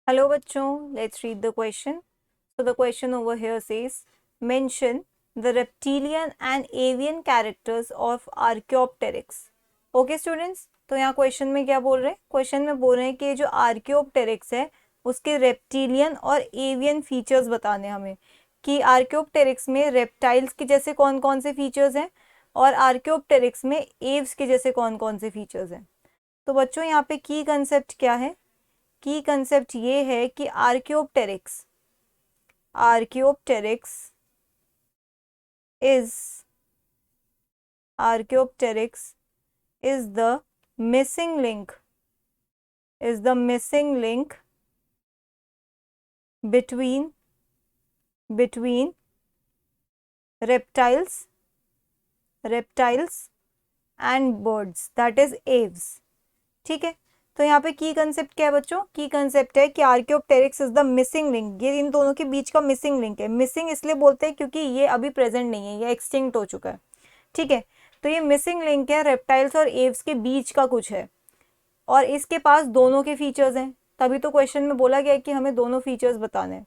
Hello बच्चों, let's read the question. So the question over here says, mention the reptilian and avian characters of Archaeopteryx. Okay students, तो यहाँ question में क्या बोल रहे हैं? क्वेश्चन में बोल रहे हैं कि जो आर्कियोप्टेरिक्स है उसके रेप्टिलियन और एवियन फीचर्स बताने हमें, कि आर्कियोप्टेरिक्स में रेप्टाइल्स के जैसे कौन कौन से फीचर्स हैं और आर्कियोप्टेरिक्स में एव्स के जैसे कौन कौन से फीचर्स हैं. तो बच्चों यहाँ पे की कंसेप्ट क्या है? की कंसेप्ट ये है कि Archaeopteryx is Archaeopteryx is the missing link between reptiles and birds, that is aves. ठीक है, तो यहाँ पे की कंसेप्ट क्या है बच्चों? की कंसेप्ट है कि Archaeopteryx is the missing link. ये इन दोनों के बीच का मिसिंग लिंक है. मिसिंग इसलिए बोलते हैं क्योंकि ये अभी प्रेजेंट नहीं है, ये एक्सटिंक्ट हो चुका है. ठीक है, तो ये मिसिंग लिंक है रेप्टाइल्स और एव्स के बीच का कुछ है, और इसके पास दोनों के फीचर्स हैं. तभी तो क्वेश्चन में बोला गया है कि हमें दोनों फीचर्स बताने हैं.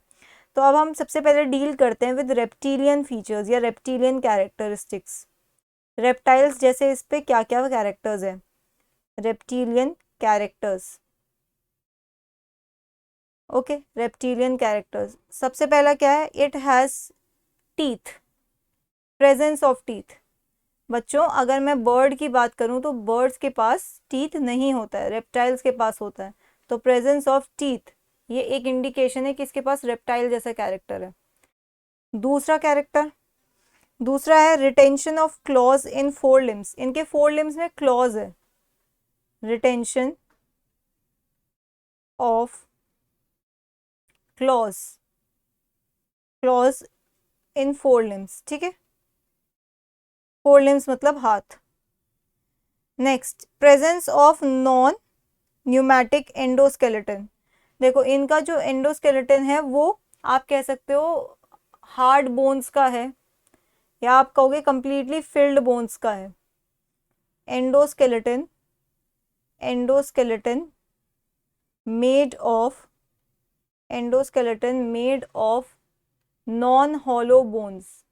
तो अब हम सबसे पहले डील करते हैं विद रेप्टिलियन फीचर्स या रेप्टिलियन कैरेक्टरिस्टिक्स. रेप्टाइल्स जैसे इस पे क्या क्या कैरेक्टर्स हैं? Reptilian characters. Okay, reptilian characters. सबसे पहला क्या है? It has teeth, presence of teeth. बच्चों अगर मैं बर्ड की बात करूं तो बर्ड्स के पास टीथ नहीं होता है, रेप्टाइल्स के पास होता है. तो प्रेजेंस ऑफ टीथ ये एक इंडिकेशन है कि इसके पास रेप्टाइल जैसा कैरेक्टर है. दूसरा है retention of clause in four limbs. इनके फोर लिम्स में क्लॉज है. Retention of clause in four limbs. ठीक है, फोर लिम्स मतलब हाथ. Next, presence of non pneumatic endoskeleton. देखो इनका जो एंडोस्केलेटन है वो आप कह सकते हो हार्ड बोन्स का है, या आप कहोगे कंप्लीटली फिल्ड बोन्स का है. Endoskeleton made of non hollow bones.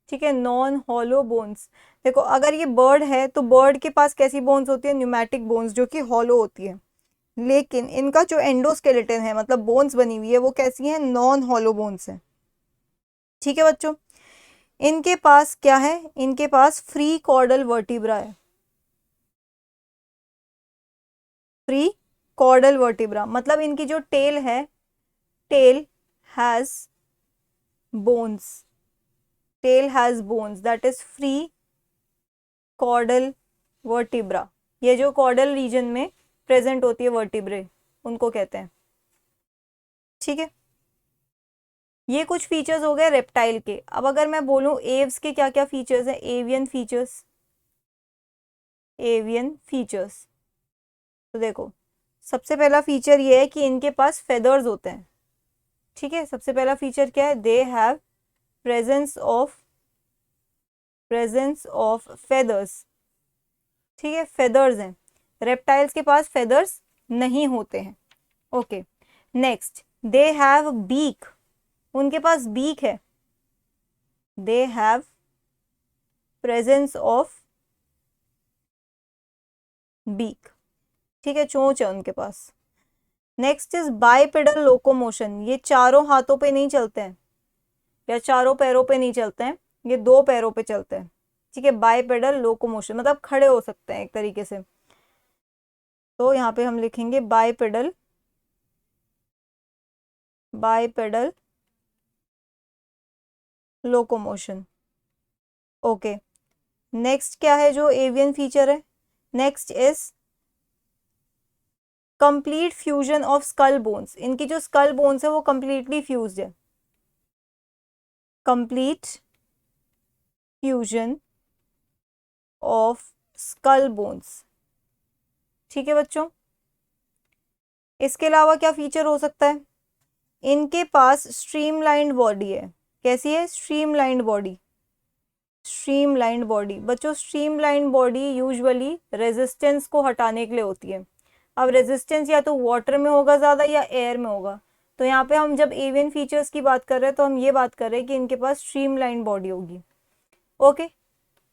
ठीक है, नॉन हॉलो बोन्स. देखो अगर ये बर्ड है तो बर्ड के पास कैसी बोन्स होती है? न्यूमैटिक बोन्स, जो कि हॉलो होती है. लेकिन इनका जो एंडोस्केलेटन है मतलब बोन्स बनी हुई है वो कैसी है? नॉन हॉलो बोन्स है. ठीक है बच्चों, इनके पास क्या है? इनके पास फ्री कॉर्डल वर्टिब्रा है. फ्री कॉर्डल वर्टिब्रा मतलब इनकी जो टेल है, tail has bones, that is free caudal vertebra. ये जो कॉर्डल रीजन में प्रेजेंट होती है वर्टिब्रे, उनको कहते हैं. ठीक है, ये कुछ फीचर्स हो गए रेप्टाइल के. अब अगर मैं बोलूं एव्स के क्या क्या फीचर्स हैं? Avian features. तो देखो सबसे पहला फीचर ये है कि इनके पास फेदर्स होते हैं. ठीक है, सबसे पहला फीचर क्या है? They have presence of feathers. ठीक है, फेदर्स हैं. रेप्टाइल्स के पास फेदर्स नहीं होते हैं. Okay, next, they have beak. उनके पास बीक है. They have presence of beak. ठीक है, चोंच है उनके पास. Next is bipedal locomotion. ये चारों हाथों पे नहीं चलते हैं या चारों पैरों पे नहीं चलते हैं, ये दो पैरों पे चलते हैं. ठीक है, बाइपेडल लोकोमोशन मतलब खड़े हो सकते हैं एक तरीके से. तो यहाँ पे हम लिखेंगे बाइपेडल लोकोमोशन. ओके, नेक्स्ट क्या है जो एवियन फीचर है? Next is complete fusion of skull bones. इनकी जो स्कल बोन्स है वो कंप्लीटली फ्यूज्ड है. Complete fusion of skull bones. ठीक है बच्चों, इसके अलावा क्या फीचर हो सकता है? इनके पास स्ट्रीमलाइंड बॉडी है. कैसी है? Streamlined body. बच्चों स्ट्रीमलाइंड बॉडी यूजुअली रेजिस्टेंस को हटाने के लिए होती है. अब रेजिस्टेंस या तो वाटर में होगा ज़्यादा या एयर में होगा। तो यहाँ पे हम जब एवियन फीचर्स की बात कर रहे हैं तो हम ये बात कर रहे हैं कि इनके पास स्ट्रीमलाइन बॉडी होगी। ओके,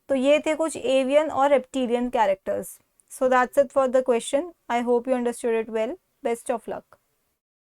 तो ये थे कुछ एवियन और reptilian characters. So that's it for the question. I hope you understood it well. Best of luck.